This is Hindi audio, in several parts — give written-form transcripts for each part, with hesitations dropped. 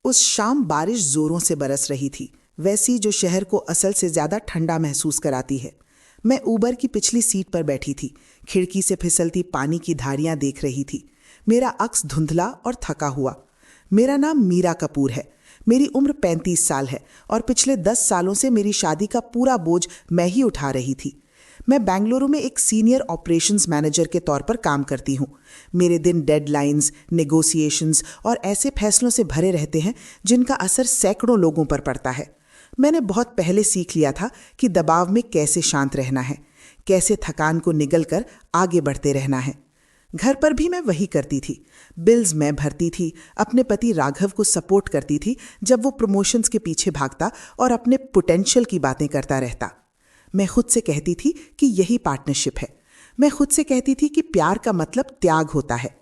उस शाम बारिश जोरों से बरस रही थी, वैसी जो शहर को असल से ज्यादा ठंडा महसूस कराती है। मैं ऊबर की पिछली सीट पर बैठी थी, खिड़की से फिसलती पानी की धारियां देख रही थी। मेरा अक्स धुंधला और थका हुआ। मेरा नाम मीरा कपूर है। मेरी उम्र 35 साल है और पिछले 10 सालों से मेरी शादी का पूरा बोझ मैं ही उठा रही थी। मैं बेंगलुरु में एक सीनियर ऑपरेशंस मैनेजर के तौर पर काम करती हूँ। मेरे दिन डेडलाइंस, नेगोशिएशंस और ऐसे फैसलों से भरे रहते हैं जिनका असर सैकड़ों लोगों पर पड़ता है। मैंने बहुत पहले सीख लिया था कि दबाव में कैसे शांत रहना है, कैसे थकान को निगल कर आगे बढ़ते रहना है। घर पर भी मैं वही करती थी। बिल्स मैं भरती थी, अपने पति राघव को सपोर्ट करती थी जब वो प्रमोशंस के पीछे भागता और अपने पोटेंशियल की बातें करता रहता। मैं खुद से कहती थी कि यही पार्टनरशिप है। मैं खुद से कहती थी कि प्यार का मतलब त्याग होता है।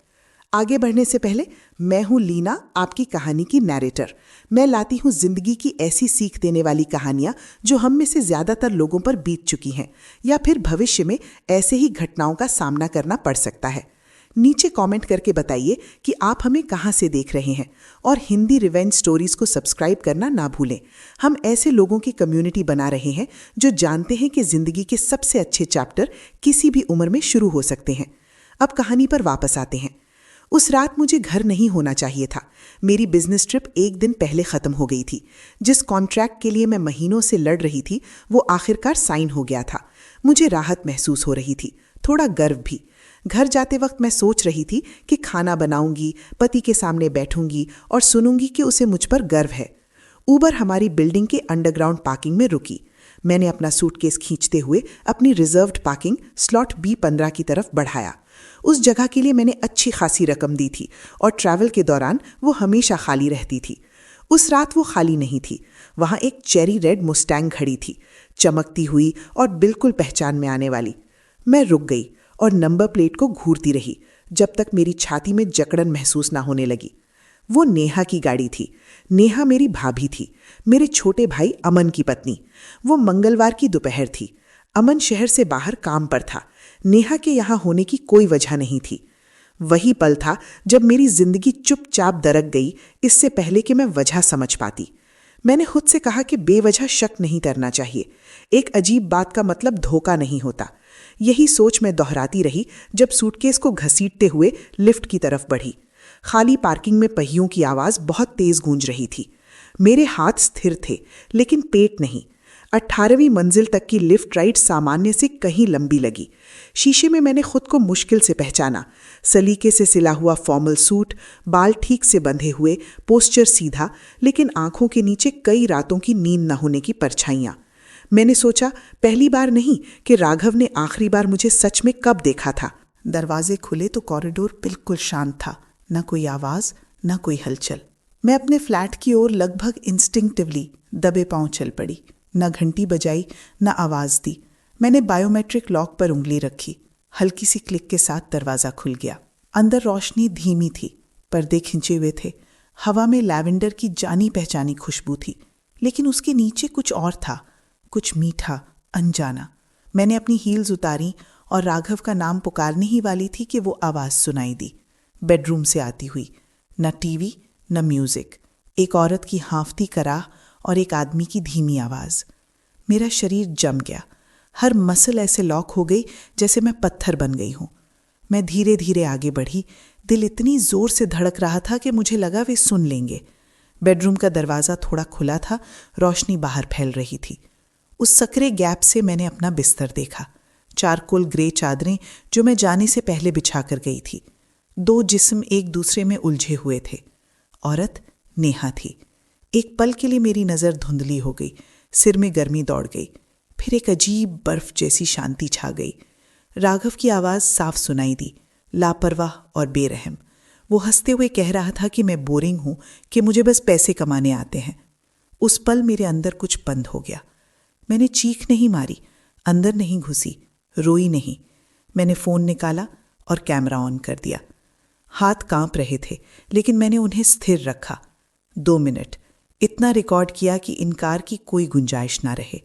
आगे बढ़ने से पहले, मैं हूं लीना, आपकी कहानी की नैरेटर। मैं लाती हूं जिंदगी की ऐसी सीख देने वाली कहानियां जो हम में से ज्यादातर लोगों पर बीत चुकी हैं या फिर भविष्य में ऐसे ही घटनाओं का सामना करना पड़ सकता है। नीचे कमेंट करके बताइए कि आप हमें कहां से देख रहे हैं और हिंदी रिवेंज स्टोरीज को सब्सक्राइब करना ना भूलें। हम ऐसे लोगों की कम्युनिटी बना रहे हैं जो जानते हैं कि जिंदगी के सबसे अच्छे चैप्टर किसी भी उम्र में शुरू हो सकते हैं। अब कहानी पर वापस आते हैं। उस रात मुझे घर नहीं होना चाहिए था। मेरी बिजनेस ट्रिप एक दिन पहले खत्म हो गई थी। जिस कॉन्ट्रैक्ट के लिए मैं महीनों से लड़ रही थी वो आखिरकार साइन हो गया था। मुझे राहत महसूस हो रही थी, थोड़ा गर्व भी। घर जाते वक्त मैं सोच रही थी कि खाना बनाऊंगी, पति के सामने बैठूंगी और सुनूंगी कि उसे मुझ पर गर्व है। ऊबर हमारी बिल्डिंग के अंडरग्राउंड पार्किंग में रुकी। मैंने अपना सूटकेस खींचते हुए अपनी रिजर्व्ड पार्किंग स्लॉट B15 की तरफ बढ़ाया। उस जगह के लिए मैंने अच्छी खासी रकम दी थी और ट्रैवल के दौरान वो हमेशा खाली रहती थी। उस रात वो खाली नहीं थी। वहां एक चेरी रेड मुस्टैंग खड़ी थी, चमकती हुई और बिल्कुल पहचान में आने वाली। मैं रुक गई और नंबर प्लेट को घूरती रही जब तक मेरी छाती में जकड़न महसूस ना होने लगी। वो नेहा की गाड़ी थी। नेहा मेरी भाभी थी, मेरे छोटे भाई अमन की पत्नी। वो मंगलवार की दोपहर थी। अमन शहर से बाहर काम पर था। नेहा के यहाँ होने की कोई वजह नहीं थी। वही पल था जब मेरी जिंदगी चुपचाप दरक गई, इससे पहले कि मैं वजह समझ पाती। मैंने खुद से कहा कि बेवजह शक नहीं करना चाहिए। एक अजीब बात का मतलब धोखा नहीं होता। यही सोच मैं दोहराती रही जब सूटकेस को घसीटते हुए लिफ्ट की तरफ बढ़ी। खाली पार्किंग में पहियों की आवाज बहुत तेज गूंज रही थी। मेरे हाथ स्थिर थे लेकिन पेट नहीं। 18वीं मंजिल तक की लिफ्ट राइड सामान्य से कहीं लंबी लगी। शीशे में मैंने खुद को मुश्किल से पहचाना। सलीके से सिला हुआ फॉर्मल सूट, बाल ठीक से बंधे हुए, पोस्चर सीधा, लेकिन आंखों के नीचे कई रातों की नींद न होने की परछाइयां। मैंने सोचा, पहली बार नहीं कि राघव ने आखिरी बार मुझे सच में कब देखा था। दरवाजे खुले तो कॉरिडोर बिल्कुल शांत था। न कोई आवाज, न कोई हलचल। मैं अपने फ्लैट की ओर लगभग इंस्टिंक्टिवली दबे पांव चल पड़ी। न घंटी बजाई, न आवाज दी। मैंने बायोमेट्रिक लॉक पर उंगली रखी। हल्की सी क्लिक के साथ दरवाजा खुल गया। अंदर रोशनी धीमी थी, पर्दे खिंचे हुए थे। हवा में लैवेंडर की जानी पहचानी खुशबू थी, लेकिन उसके नीचे कुछ और था, कुछ मीठा, अनजाना। मैंने अपनी हील्स उतारी और राघव का नाम पुकारने ही वाली थी कि वो आवाज सुनाई दी, बेडरूम से आती हुई। न टीवी, न म्यूजिक। एक औरत की हांफती कराह और एक आदमी की धीमी आवाज। मेरा शरीर जम गया। हर मसल ऐसे लॉक हो गई जैसे मैं पत्थर बन गई हूं। मैं धीरे धीरे आगे बढ़ी। दिल इतनी जोर से धड़क रहा था कि मुझे लगा वे सुन लेंगे। बेडरूम का दरवाजा थोड़ा खुला था, रोशनी बाहर फैल रही थी। उस सकरे गैप से मैंने अपना बिस्तर देखा। चारकोल ग्रे चादरें जो मैं जाने से पहले बिछा कर गई थी। 2 जिस्म एक दूसरे में उलझे हुए थे। औरत नेहा थी। एक पल के लिए मेरी नजर धुंधली हो गई, सिर में गर्मी दौड़ गई, फिर एक अजीब बर्फ जैसी शांति छा गई। राघव की आवाज साफ सुनाई दी, लापरवाह और बेरहम। वो हंसते हुए कह रहा था कि मैं बोरिंग हूं, कि मुझे बस पैसे कमाने आते हैं। उस पल मेरे अंदर कुछ बंद हो गया। मैंने चीख नहीं मारी, अंदर नहीं घुसी, रोई नहीं। मैंने फोन निकाला और कैमरा ऑन कर दिया। हाथ कांप रहे थे, लेकिन मैंने उन्हें स्थिर रखा। 2 मिनट इतना रिकॉर्ड किया कि इनकार की कोई गुंजाइश ना रहे।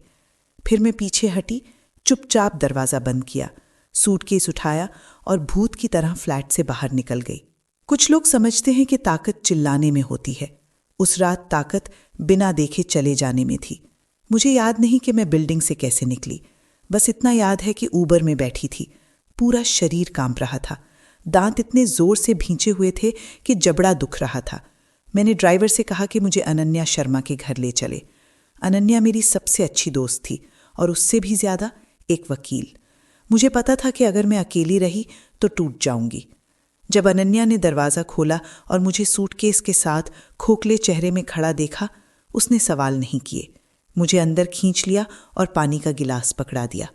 फिर मैं पीछे हटी, चुपचाप दरवाजा बंद किया, सूटकेस उठाया और भूत की तरह फ्लैट से बाहर निकल गई। कुछ लोग समझते हैं कि ताकत चिल्लाने में होती है। उस रात ताकत बिना देखे चले जाने में थी। मुझे याद नहीं कि मैं बिल्डिंग से कैसे निकली, बस इतना याद है कि ऊबर में बैठी थी। पूरा शरीर कांप रहा था, दांत इतने जोर से भींचे हुए थे कि जबड़ा दुख रहा था। मैंने ड्राइवर से कहा कि मुझे अनन्या शर्मा के घर ले चले। अनन्या मेरी सबसे अच्छी दोस्त थी और उससे भी ज्यादा एक वकील। मुझे पता था कि अगर मैं अकेली रही तो टूट जाऊंगी। जब अनन्या ने दरवाज़ा खोला और मुझे सूटकेस के साथ खोखले चेहरे में खड़ा देखा, उसने सवाल नहीं किए। मुझे अंदर खींच लिया और पानी का गिलास पकड़ा दिया।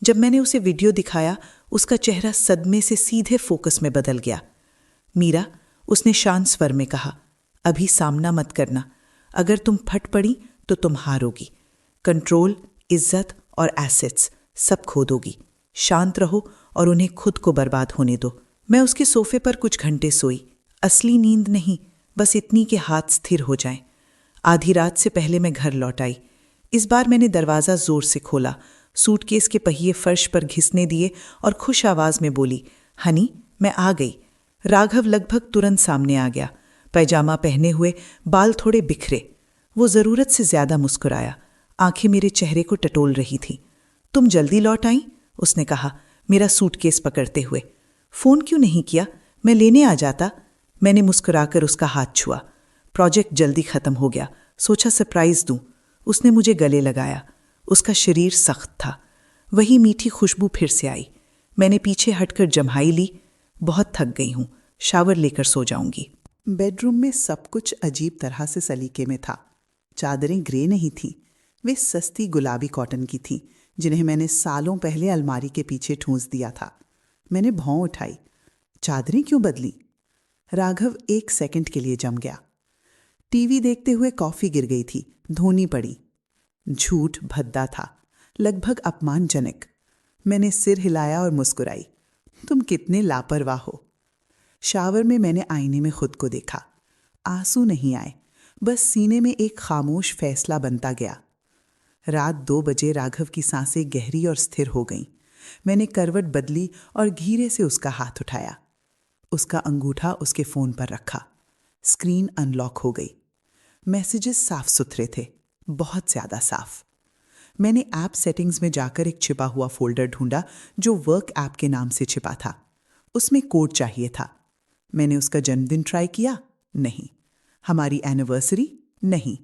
जब मैंने उसे वीडियो दिखाया, उसका चेहरा सदमे से सीधे फोकस में बदल गया। मीरा, उसने शांत स्वर में कहा, अभी सामना मत करना। अगर तुम फट पड़ी तो तुम हारोगी। कंट्रोल, इज्जत और एसेट्स सब खो दोगी। शांत रहो और उन्हें खुद को बर्बाद होने दो। मैं उसके सोफे पर कुछ घंटे सोई। असली नींद नहीं, बस इतनी के हाथ स्थिर हो जाएं। आधी रात से पहले मैं घर लौट आई। इस बार मैंने दरवाज़ा जोर से खोला, सूटकेस के पहिए फर्श पर घिसने दिए और खुश आवाज में बोली, हनी, मैं आ गई। राघव लगभग तुरंत सामने आ गया, पैजामा पहने हुए, बाल थोड़े बिखरे। वो ज़रूरत से ज्यादा मुस्कुराया, आंखें मेरे चेहरे को टटोल रही थीं। तुम जल्दी लौट आई, उसने कहा, मेरा सूटकेस पकड़ते हुए। फोन क्यों नहीं किया? मैं लेने आ जाता। मैंने मुस्कुराकर उसका हाथ छुआ। प्रोजेक्ट जल्दी खत्म हो गया, सोचा सरप्राइज दूं। उसने मुझे गले लगाया। उसका शरीर सख्त था। वही मीठी खुशबू फिर से आई। मैंने पीछे हटकर जम्हाई ली। बहुत थक गई हूं, शावर लेकर सो जाऊंगी। बेडरूम में सब कुछ अजीब तरह से सलीके में था। चादरें ग्रे नहीं थीं, वे सस्ती गुलाबी कॉटन की थीं, जिन्हें मैंने सालों पहले अलमारी के पीछे ठूंस दिया था। मैंने भौं उठाई। चादरें क्यों बदली? राघव 1 सेकंड के लिए जम गया। टीवी देखते हुए कॉफी गिर गई थी, धोनी पड़ी। झूठ भद्दा था, लगभग अपमानजनक। मैंने सिर हिलाया और मुस्कुराई। तुम कितने लापरवाह हो। शावर में मैंने आईने में खुद को देखा। आंसू नहीं आए, बस सीने में एक खामोश फैसला बनता गया। रात 2 बजे राघव की सांसें गहरी और स्थिर हो गईं। मैंने करवट बदली और धीरे से उसका हाथ उठाया। उसका अंगूठा उसके फोन पर रखा। स्क्रीन अनलॉक हो गई। मैसेजेस साफ सुथरे थे, बहुत ज्यादा साफ। मैंने ऐप सेटिंग्स में जाकर एक छिपा हुआ फोल्डर ढूंढा जो वर्क ऐप के नाम से छिपा था। उसमें कोड चाहिए था। मैंने उसका जन्मदिन ट्राई किया, नहीं। हमारी एनिवर्सरी, नहीं।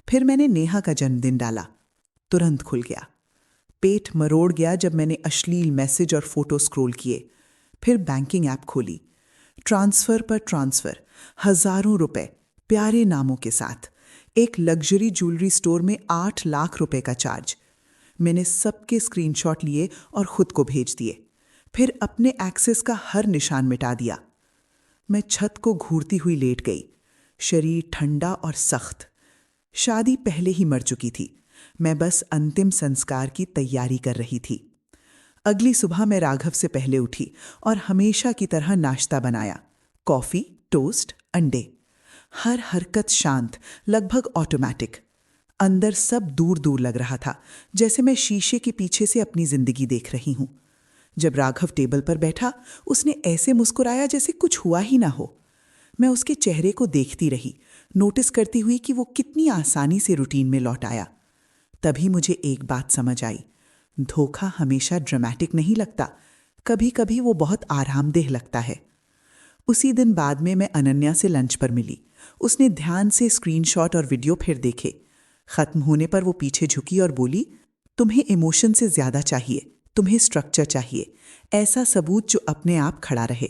फिर मैंने नेहा का जन्मदिन डाला, तुरंत खुल गया। पेट मरोड़ गया जब मैंने अश्लील मैसेज और फोटो स्क्रॉल किए। फिर बैंकिंग ऐप खोली। ट्रांसफर पर ट्रांसफर, हजारों रुपए प्यारे नामों के साथ। एक लग्जरी ज्वेलरी स्टोर में 8 लाख रुपए का चार्ज। मैंने सबके स्क्रीनशॉट लिए और खुद को भेज दिए। फिर अपने एक्सेस का हर निशान मिटा दिया। मैं छत को घूरती हुई लेट गई, शरीर ठंडा और सख्त। शादी पहले ही मर चुकी थी, मैं बस अंतिम संस्कार की तैयारी कर रही थी। अगली सुबह मैं राघव से पहले उठी और हमेशा की तरह नाश्ता बनाया। कॉफी, टोस्ट, अंडे। हर हरकत शांत, लगभग ऑटोमेटिक। अंदर सब दूर दूर लग रहा था, जैसे मैं शीशे के पीछे से अपनी जिंदगी देख रही हूं। जब राघव टेबल पर बैठा, उसने ऐसे मुस्कुराया जैसे कुछ हुआ ही ना हो। मैं उसके चेहरे को देखती रही, नोटिस करती हुई कि वो कितनी आसानी से रूटीन में लौट आया। तभी मुझे एक बात समझ आई, धोखा हमेशा ड्रामेटिक नहीं लगता, कभी कभी वो बहुत आरामदेह लगता है। उसी दिन बाद में मैं अनन्या से लंच पर मिली। उसने ध्यान से स्क्रीनशॉट और वीडियो फिर देखे। खत्म होने पर वो पीछे झुकी और बोली, तुम्हें इमोशन से ज्यादा चाहिए, तुम्हें स्ट्रक्चर चाहिए, ऐसा सबूत जो अपने आप खड़ा रहे।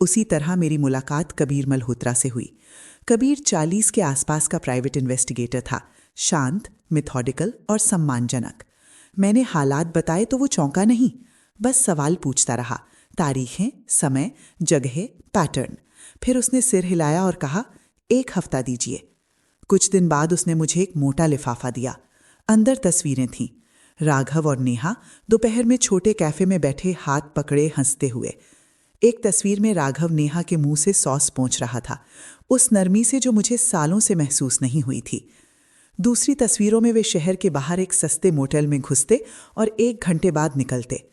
उसी तरह मेरी मुलाकात कबीर मल्होत्रा से हुई। कबीर 40 के आसपास का प्राइवेट इन्वेस्टिगेटर था, शांत, मेथोडिकल और सम्मानजनक। मैंने हालात बताए तो वो चौंका नहीं, बस सवाल पूछता रहा, तारीखें, समय, जगह, पैटर्न। फिर उसने सिर हिलाया और कहा, 1 हफ्ता दीजिए। कुछ दिन बाद उसने मुझे एक मोटा लिफाफा दिया। अंदर तस्वीरें थीं, राघव और नेहा दोपहर में छोटे कैफे में बैठे हाथ पकड़े हंसते हुए। एक तस्वीर में राघव नेहा के मुंह से सॉस पोंछ रहा था, उस नरमी से जो मुझे सालों से महसूस नहीं हुई थी। दूसरी तस्वीरों में वे शहर के बाहर एक सस्ते मोटेल में घुसते और 1 घंटे बाद निकलते,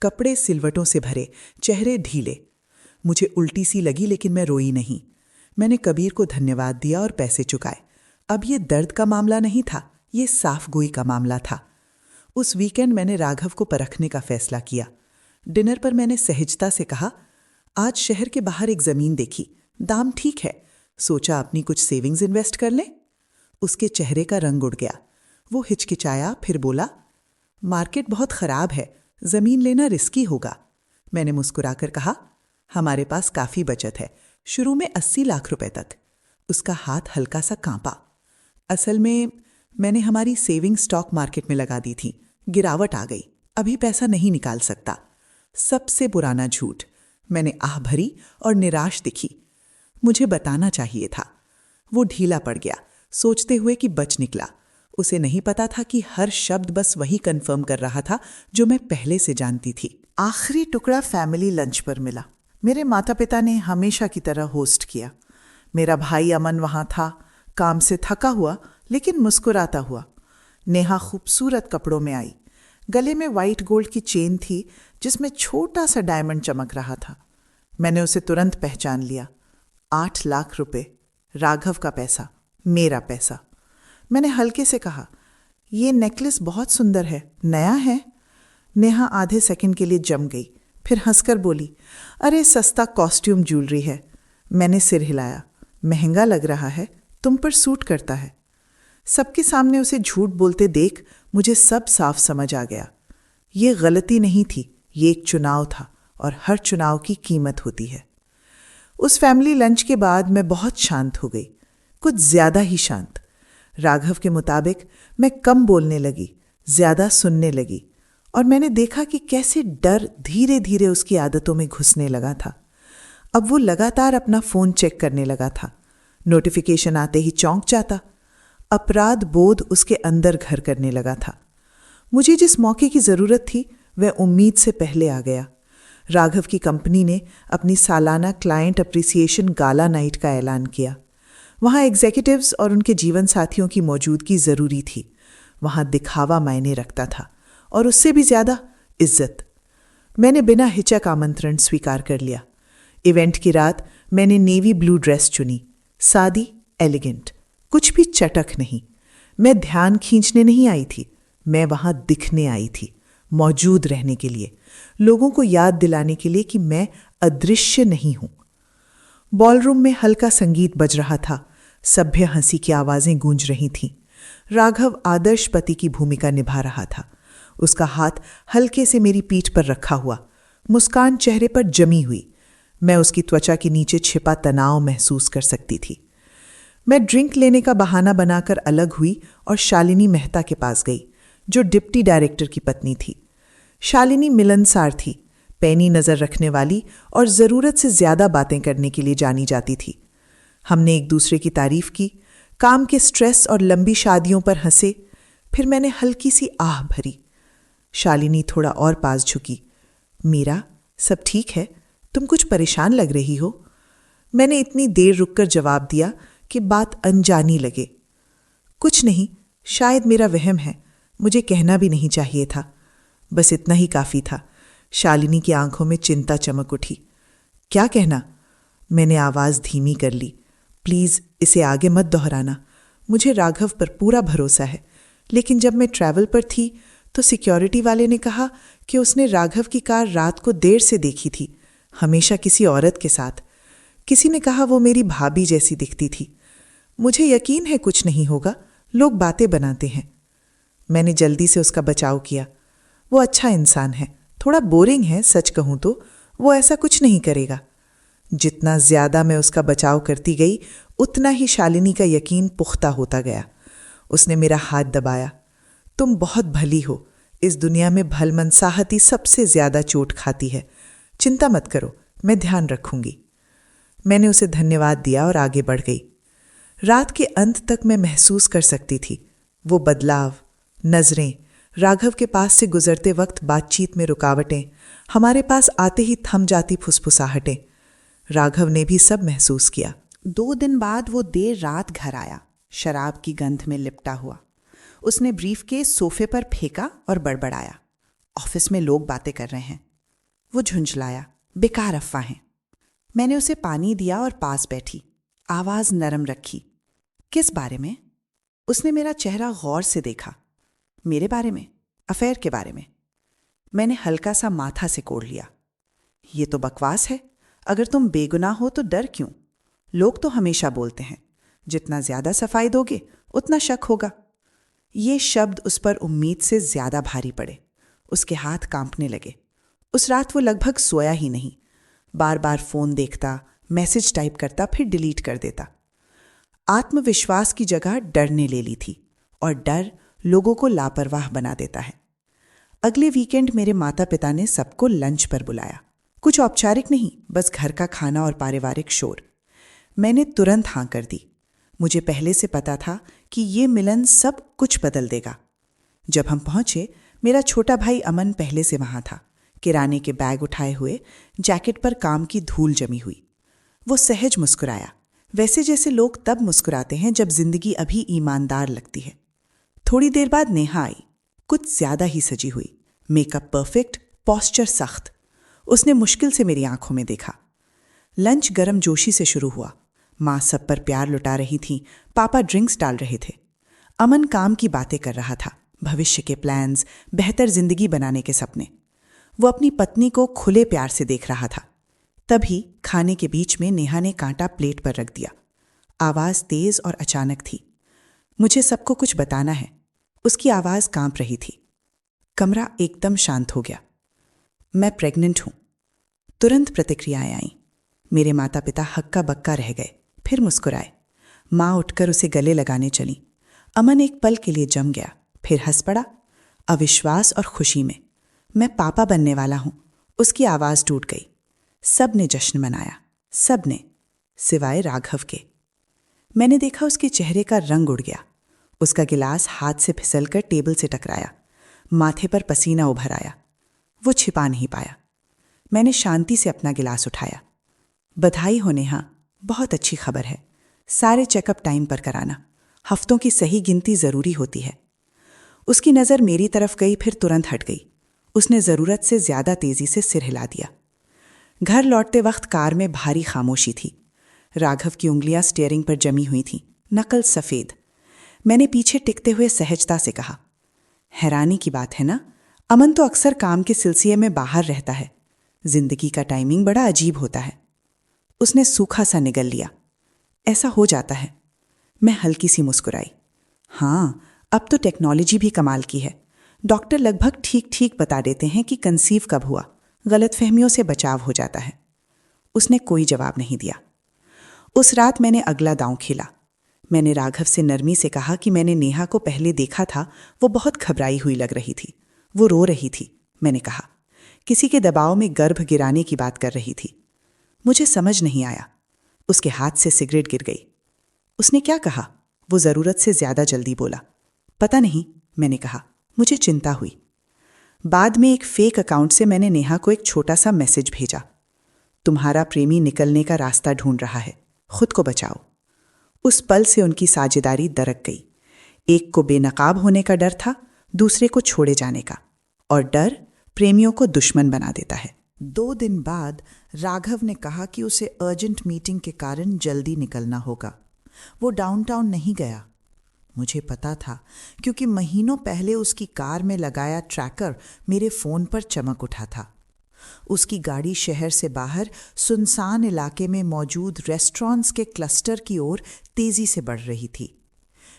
कपड़े सिलवटों से भरे, चेहरे ढीले। मुझे उल्टी सी लगी लेकिन मैं रोई नहीं। मैंने कबीर को धन्यवाद दिया और पैसे चुकाए। अब ये दर्द का मामला नहीं था, ये साफ गोई का मामला था। उस वीकेंड मैंने राघव को परखने का फैसला किया। डिनर पर मैंने सहजता से कहा, आज शहर के बाहर एक जमीन देखी, दाम ठीक है, सोचा अपनी कुछ सेविंग्स इन्वेस्ट कर लें। उसके चेहरे का रंग उड़ गया। वो हिचकिचाया, फिर बोला, मार्केट बहुत खराब है, जमीन लेना रिस्की होगा। मैंने मुस्कुराकर कहा, हमारे पास काफी बचत है, शुरू में 80 लाख रुपए तक। उसका हाथ हल्का सा कांपा। असल में मैंने हमारी सेविंग स्टॉक मार्केट में लगा दी थी, गिरावट आ गई, अभी पैसा नहीं निकाल सकता। सबसे पुराना झूठ। मैंने आह भरी और निराश दिखी। मुझे बताना चाहिए था। वो ढीला पड़ गया, सोचते हुए कि बच निकला। उसे नहीं पता था कि हर शब्द बस वही कंफर्म कर रहा था जो मैं पहले से जानती थी। आखिरी टुकड़ा फैमिली लंच पर मिला। मेरे माता पिता ने हमेशा की तरह होस्ट किया। मेरा भाई अमन वहां था, काम से थका हुआ लेकिन मुस्कुराता हुआ। नेहा खूबसूरत कपड़ों में आई। गले में वाइट गोल्ड की चेन थी जिसमें छोटा सा डायमंड चमक रहा था। मैंने उसे तुरंत पहचान लिया। 8 लाख रुपए, राघव का पैसा, मेरा पैसा। मैंने हल्के से कहा, ये नेकलेस बहुत सुंदर है, नया है? नेहा आधे सेकंड के लिए जम गई, फिर हंसकर बोली, अरे सस्ता कॉस्ट्यूम ज्वेलरी है। मैंने सिर हिलाया, महंगा लग रहा है, तुम पर सूट करता है। सबके सामने उसे झूठ बोलते देख मुझे सब साफ समझ आ गया। ये गलती नहीं थी, ये एक चुनाव था और हर चुनाव की कीमत होती है। उस फैमिली लंच के बाद मैं बहुत शांत हो गई, कुछ ज्यादा ही शांत। राघव के मुताबिक मैं कम बोलने लगी, ज्यादा सुनने लगी, और मैंने देखा कि कैसे डर धीरे धीरे उसकी आदतों में घुसने लगा था। अब वो लगातार अपना फोन चेक करने लगा था। नोटिफिकेशन आते ही चौंक जाता। अपराध बोध उसके अंदर घर करने लगा था। मुझे जिस मौके की जरूरत थी वह उम्मीद से पहले आ गया। राघव की कंपनी ने अपनी सालाना क्लाइंट अप्रिसिएशन गाला नाइट का ऐलान किया। वहां एग्जीक्यूटिव्स और उनके जीवन साथियों की मौजूदगी जरूरी थी। वहां दिखावा मायने रखता था और उससे भी ज्यादा इज्जत। मैंने बिना हिचक आमंत्रण स्वीकार कर लिया। इवेंट की रात मैंने नेवी ब्लू ड्रेस चुनी, सादी, एलिगेंट, कुछ भी चटक नहीं। मैं ध्यान खींचने नहीं आई थी, मैं वहां दिखने आई थी, मौजूद रहने के लिए, लोगों को याद दिलाने के लिए कि मैं अदृश्य नहीं हूं। बॉलरूम में हल्का संगीत बज रहा था, सभ्य हंसी की आवाजें गूंज रही थीं। राघव आदर्श पति की भूमिका निभा रहा था। उसका हाथ हल्के से मेरी पीठ पर रखा हुआ, मुस्कान चेहरे पर जमी हुई। मैं उसकी त्वचा के नीचे छिपा तनाव महसूस कर सकती थी। मैं ड्रिंक लेने का बहाना बनाकर अलग हुई और शालिनी मेहता के पास गई, जो डिप्टी डायरेक्टर की पत्नी थी। शालिनी मिलनसार थी, पैनी नजर रखने वाली और जरूरत से ज्यादा बातें करने के लिए जानी जाती थी। हमने एक दूसरे की तारीफ की, काम के स्ट्रेस और लंबी शादियों पर हंसे। फिर मैंने हल्की सी आह भरी। शालिनी थोड़ा और पास झुकी। मीरा, सब ठीक है? तुम कुछ परेशान लग रही हो। मैंने इतनी देर रुककर जवाब दिया कि बात अनजानी लगे। कुछ नहीं, शायद मेरा वहम है, मुझे कहना भी नहीं चाहिए था। बस इतना ही काफी था। शालिनी की आंखों में चिंता चमक उठी। क्या कहना? मैंने आवाज धीमी कर ली। प्लीज इसे आगे मत दोहराना। मुझे राघव पर पूरा भरोसा है, लेकिन जब मैं ट्रैवल पर थी तो सिक्योरिटी वाले ने कहा कि उसने राघव की कार रात को देर से देखी थी, हमेशा किसी औरत के साथ। किसी ने कहा वो मेरी भाभी जैसी दिखती थी। मुझे यकीन है कुछ नहीं होगा, लोग बातें बनाते हैं। मैंने जल्दी से उसका बचाव किया। वो अच्छा इंसान है, थोड़ा बोरिंग है, सच कहूं तो वो ऐसा कुछ नहीं करेगा। जितना ज्यादा मैं उसका बचाव करती गई, उतना ही शालिनी का यकीन पुख्ता होता गया। उसने मेरा हाथ दबाया। तुम बहुत भली हो, इस दुनिया में भलमनसाहती सबसे ज्यादा चोट खाती है। चिंता मत करो, मैं ध्यान रखूंगी। मैंने उसे धन्यवाद दिया और आगे बढ़ गई। रात के अंत तक मैं महसूस कर सकती थी वो बदलाव, नजरें, राघव के पास से गुजरते वक्त बातचीत में रुकावटें, हमारे पास आते ही थम जाती फुसफुसाहटें। राघव ने भी सब महसूस किया। 2 दिन बाद वो देर रात घर आया, शराब की गंध में लिपटा हुआ। उसने ब्रीफकेस सोफे पर फेंका और बड़बड़ाया, ऑफिस में लोग बातें कर रहे हैं। वो झुंझलाया, बेकार अफवाहें। मैंने उसे पानी दिया और पास बैठी। आवाज नरम रखी। किस बारे में? उसने मेरा चेहरा गौर से देखा। मेरे बारे में, अफेयर के बारे में। मैंने हल्का सा माथा से कोड़ लिया। ये तो बकवास है। अगर तुम बेगुनाह हो तो डर क्यों? लोग तो हमेशा बोलते हैं, जितना ज्यादा सफाई दोगे उतना शक होगा। ये शब्द उस पर उम्मीद से ज्यादा भारी पड़े। उसके हाथ कांपने लगे। उस रात वो लगभग सोया ही नहीं। बार बार फोन देखता, मैसेज टाइप करता, फिर डिलीट कर देता। आत्मविश्वास की जगह डर ने ले ली थी, और डर लोगों को लापरवाह बना देता है। अगले वीकेंड मेरे माता पिता ने सबको लंच पर बुलाया। कुछ औपचारिक नहीं, बस घर का खाना और पारिवारिक शोर। मैंने तुरंत हाँ कर दी। मुझे पहले से पता था कि ये मिलन सब कुछ बदल देगा। जब हम पहुंचे, मेरा छोटा भाई अमन पहले से वहां था, किराने के बैग उठाए हुए, जैकेट पर काम की धूल जमी हुई। वो सहज मुस्कुराया, वैसे जैसे लोग तब मुस्कुराते हैं जब जिंदगी अभी ईमानदार लगती है। थोड़ी देर बाद नेहा आई, कुछ ज्यादा ही सजी हुई, मेकअप परफेक्ट, पॉस्चर सख्त। उसने मुश्किल से मेरी आंखों में देखा। लंच गर्म जोशी से शुरू हुआ। माँ सब पर प्यार लुटा रही थी, पापा ड्रिंक्स डाल रहे थे। अमन काम की बातें कर रहा था, भविष्य के प्लान्स, बेहतर जिंदगी बनाने के सपने। वो अपनी पत्नी को खुले प्यार से देख रहा था। तभी खाने के बीच में नेहा ने कांटा प्लेट पर रख दिया। आवाज तेज और अचानक थी। मुझे सबको कुछ बताना है। उसकी आवाज कांप रही थी। कमरा एकदम शांत हो गया। मैं प्रेग्नेंट हूं। तुरंत प्रतिक्रियाएं आईं। मेरे माता पिता हक्का बक्का रह गए, फिर मुस्कुराए। माँ उठकर उसे गले लगाने चली। अमन एक पल के लिए जम गया, फिर हंस पड़ा, अविश्वास और खुशी में। मैं पापा बनने वाला हूं। उसकी आवाज टूट गई। सब ने जश्न मनाया, सब ने, सिवाय राघव के। मैंने देखा उसके चेहरे का रंग उड़ गया। उसका गिलास हाथ से फिसलकर टेबल से टकराया। माथे पर पसीना उभर आया। वो छिपा नहीं पाया। मैंने शांति से अपना गिलास उठाया। बधाई हो नेहा, बहुत अच्छी खबर है। सारे चेकअप टाइम पर कराना। हफ्तों की सही गिनती जरूरी होती है। उसकी नजर मेरी तरफ गई, फिर तुरंत हट गई। उसने जरूरत से ज्यादा तेजी से सिर हिला दिया। घर लौटते वक्त कार में भारी खामोशी थी। राघव की उंगलियां स्टीयरिंग पर जमी हुई थीं, नकल सफेद। मैंने पीछे टिकते हुए सहजता से कहा, हैरानी की बात है ना, अमन तो अक्सर काम के सिलसिले में बाहर रहता है। जिंदगी का टाइमिंग बड़ा अजीब होता है। उसने सूखा सा निगल लिया। ऐसा हो जाता है। मैं हल्की सी मुस्कुराई। हाँ, अब तो टेक्नोलॉजी भी कमाल की है। डॉक्टर लगभग ठीक ठीक बता देते हैं कि कंसीव कब हुआ। गलतफहमियों से बचाव हो जाता है। उसने कोई जवाब नहीं दिया। उस रात मैंने अगला दांव खेला। मैंने राघव से नरमी से कहा कि मैंने नेहा को पहले देखा था, वो बहुत घबराई हुई लग रही थी। वो रो रही थी। मैंने कहा, किसी के दबाव में गर्भ गिराने की बात कर रही थी। मुझे समझ नहीं आया। उसके हाथ से सिगरेट गिर गई। उसने क्या कहा? वो जरूरत से ज्यादा जल्दी बोला। पता नहीं, मैंने कहा। मुझे चिंता हुई। बाद में एक फेक अकाउंट से मैंने नेहा को एक छोटा सा मैसेज भेजा। तुम्हारा प्रेमी निकलने का रास्ता ढूंढ रहा है, खुद को बचाओ। उस पल से उनकी साझेदारी दरक गई। एक को बेनकाब होने का डर था, दूसरे को छोड़े जाने का। और डर प्रेमियों को दुश्मन बना देता है। 2 दिन बाद राघव ने कहा कि उसे अर्जेंट मीटिंग के कारण जल्दी निकलना होगा। वो डाउनटाउन नहीं गया। मुझे पता था, क्योंकि महीनों पहले उसकी कार में लगाया ट्रैकर मेरे फोन पर चमक उठा था। उसकी गाड़ी शहर से बाहर सुनसान इलाके में मौजूद रेस्टोरेंट्स के क्लस्टर की ओर तेजी से बढ़ रही थी।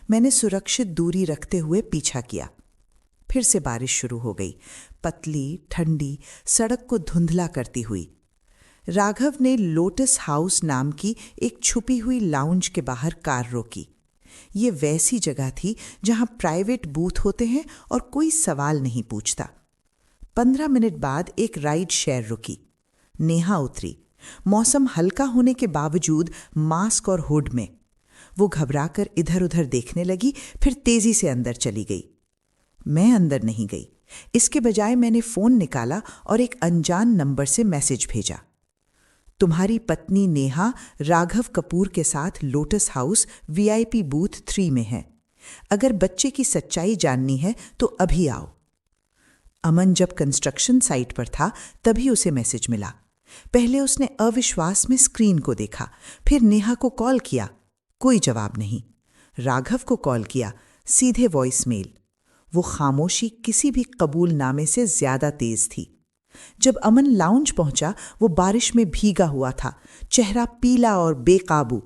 मैंने सुरक्षित दूरी रखते हुए पीछा किया। फिर से बारिश शुरू हो गई, पतली, ठंडी, सड़क को धुंधला करती हुई। राघव ने लोटस हाउस नाम की एक छुपी हुई लाउंज के बाहर कार रोकी। ये वैसी जगह थी जहां प्राइवेट बूथ होते हैं और कोई सवाल नहीं पूछता। 15 मिनट बाद एक राइड शेयर रुकी। नेहा उतरी, मौसम हल्का होने के बावजूद मास्क और हुड में। वो घबराकर इधर उधर देखने लगी, फिर तेजी से अंदर चली गई। मैं अंदर नहीं गई। इसके बजाय मैंने फोन निकाला और एक अनजान नंबर से मैसेज भेजा। तुम्हारी पत्नी नेहा राघव कपूर के साथ लोटस हाउस VIP बूथ 3 में है। अगर बच्चे की सच्चाई जाननी है तो अभी आओ। अमन जब कंस्ट्रक्शन साइट पर था तभी उसे मैसेज मिला। पहले उसने अविश्वास में स्क्रीन को देखा, फिर नेहा को कॉल किया, कोई जवाब नहीं। राघव को कॉल किया, सीधे वॉइस मेल। वो खामोशी किसी भी कबूलनामे से ज्यादा तेज थी। जब अमन लाउंज पहुंचा, वो बारिश में भीगा हुआ था, चेहरा पीला और बेकाबू।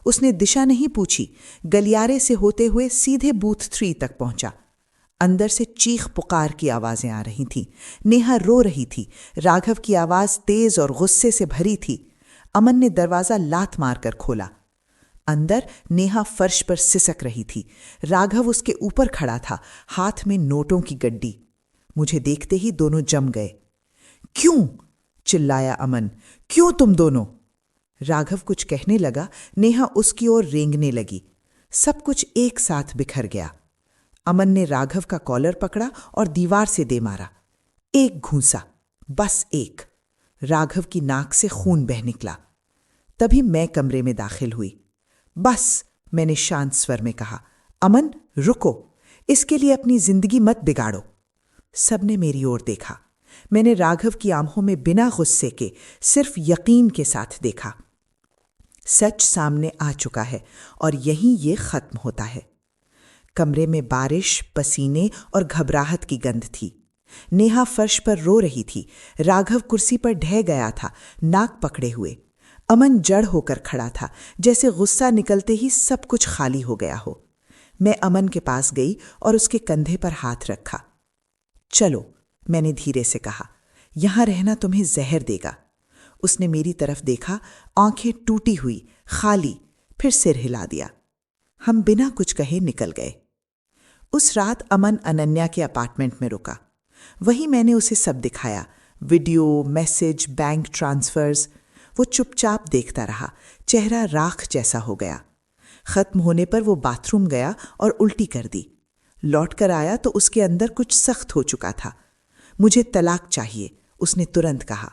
उसने दिशा नहीं पूछी, गलियारे से होते हुए सीधे बूथ 3 तक पहुंचा। अंदर से चीख पुकार की आवाजें आ रही थीं। नेहा रो रही थी, राघव की आवाज तेज और गुस्से से भरी थी। अमन ने दरवाजा लात मारकर खोला। अंदर नेहा फर्श पर सिसक रही थी। राघव उसके ऊपर खड़ा था, हाथ में नोटों की गड्डी। मुझे देखते ही दोनों जम गए। क्यों? चिल्लाया अमन, क्यों तुम दोनों? राघव कुछ कहने लगा, नेहा उसकी ओर रेंगने लगी। सब कुछ एक साथ बिखर गया। अमन ने राघव का कॉलर पकड़ा और दीवार से दे मारा। एक घूंसा, बस एक। राघव की नाक से खून बह निकला। तभी मैं कमरे में दाखिल हुई। बस, मैंने शांत स्वर में कहा। अमन, रुको, इसके लिए अपनी जिंदगी मत बिगाड़ो। सबने मेरी ओर देखा। मैंने राघव की आंखों में बिना गुस्से के, सिर्फ यकीन के साथ देखा। सच सामने आ चुका है और यहीं ये खत्म होता है। कमरे में बारिश, पसीने और घबराहट की गंध थी। नेहा फर्श पर रो रही थी। राघव कुर्सी पर ढह गया था, नाक पकड़े हुए। अमन जड़ होकर खड़ा था, जैसे गुस्सा निकलते ही सब कुछ खाली हो गया हो। मैं अमन के पास गई और उसके कंधे पर हाथ रखा। चलो, मैंने धीरे से कहा, यहां रहना तुम्हें जहर देगा। उसने मेरी तरफ देखा, आंखें टूटी हुई, खाली, फिर सिर हिला दिया। हम बिना कुछ कहे निकल गए। उस रात अमन अनन्या के अपार्टमेंट में रुका। वहीं मैंने उसे सब दिखाया, वीडियो, मैसेज, बैंक ट्रांसफर्स। वो चुपचाप देखता रहा, चेहरा राख जैसा हो गया। खत्म होने पर वो बाथरूम गया और उल्टी कर दी। लौट कर आया तो उसके अंदर कुछ सख्त हो चुका था। मुझे तलाक चाहिए, उसने तुरंत कहा।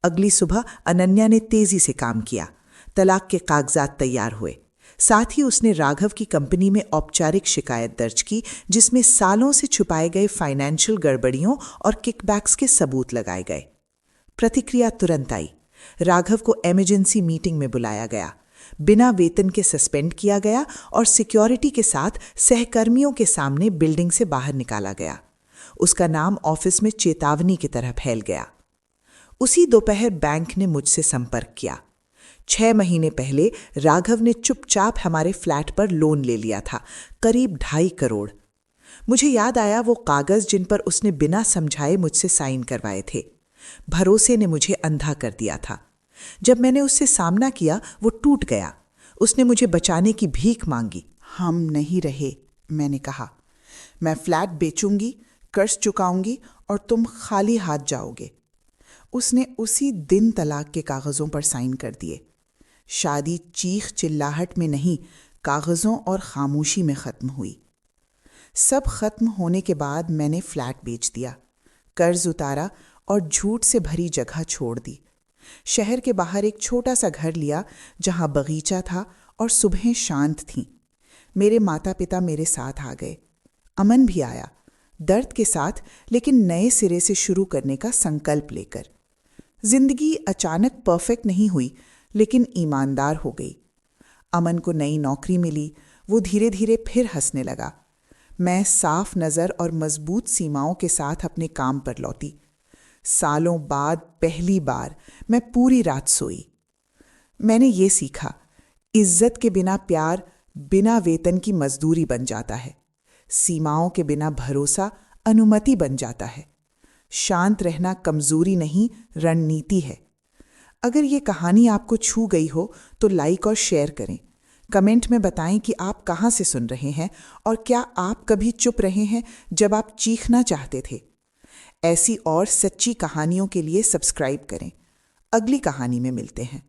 अगली सुबह अनन्या ने तेजी से काम किया। तलाक के कागजात तैयार हुए। साथ ही उसने राघव की कंपनी में औपचारिक शिकायत दर्ज की, जिसमें सालों से छुपाए गए फाइनेंशियल गड़बड़ियों और किकबैक्स के सबूत लगाए गए। प्रतिक्रिया तुरंत आई। राघव को इमरजेंसी मीटिंग में बुलाया गया, बिना वेतन के सस्पेंड किया गया और सिक्योरिटी के साथ सहकर्मियों के सामने बिल्डिंग से बाहर निकाला गया। उसका नाम ऑफिस में चेतावनी की तरह फैल गया। उसी दोपहर बैंक ने मुझसे संपर्क किया। 6 महीने पहले राघव ने चुपचाप हमारे फ्लैट पर लोन ले लिया था, करीब 2.5 करोड़। मुझे याद आया वो कागज जिन पर उसने बिना समझाए मुझसे साइन करवाए थे। भरोसे ने मुझे अंधा कर दिया था। जब मैंने उससे सामना किया, वो टूट गया। उसने मुझे बचाने की भीख मांगी। हम नहीं रहे, मैंने कहा। मैं फ्लैट बेचूंगी, कर्ज चुकाऊंगी और तुम खाली हाथ जाओगे। उसने उसी दिन तलाक के कागजों पर साइन कर दिए। शादी चीख चिल्लाहट में नहीं, कागजों और खामोशी में खत्म हुई। सब खत्म होने के बाद मैंने फ्लैट बेच दिया, कर्ज उतारा और झूठ से भरी जगह छोड़ दी। शहर के बाहर एक छोटा सा घर लिया जहां बगीचा था और सुबहें शांत थीं। मेरे माता पिता मेरे साथ आ गए। अमन भी आया, दर्द के साथ, लेकिन नए सिरे से शुरू करने का संकल्प लेकर। जिंदगी अचानक परफेक्ट नहीं हुई, लेकिन ईमानदार हो गई। अमन को नई नौकरी मिली। वो धीरे धीरे फिर हंसने लगा। मैं साफ नज़र और मजबूत सीमाओं के साथ अपने काम पर लौटी। सालों बाद पहली बार मैं पूरी रात सोई। मैंने ये सीखा, इज्जत के बिना प्यार बिना वेतन की मजदूरी बन जाता है। सीमाओं के बिना भरोसा अनुमति बन जाता है। शांत रहना कमजोरी नहीं, रणनीति है। अगर ये कहानी आपको छू गई हो तो लाइक और शेयर करें। कमेंट में बताएं कि आप कहाँ से सुन रहे हैं और क्या आप कभी चुप रहे हैं जब आप चीखना चाहते थे। ऐसी और सच्ची कहानियों के लिए सब्सक्राइब करें। अगली कहानी में मिलते हैं।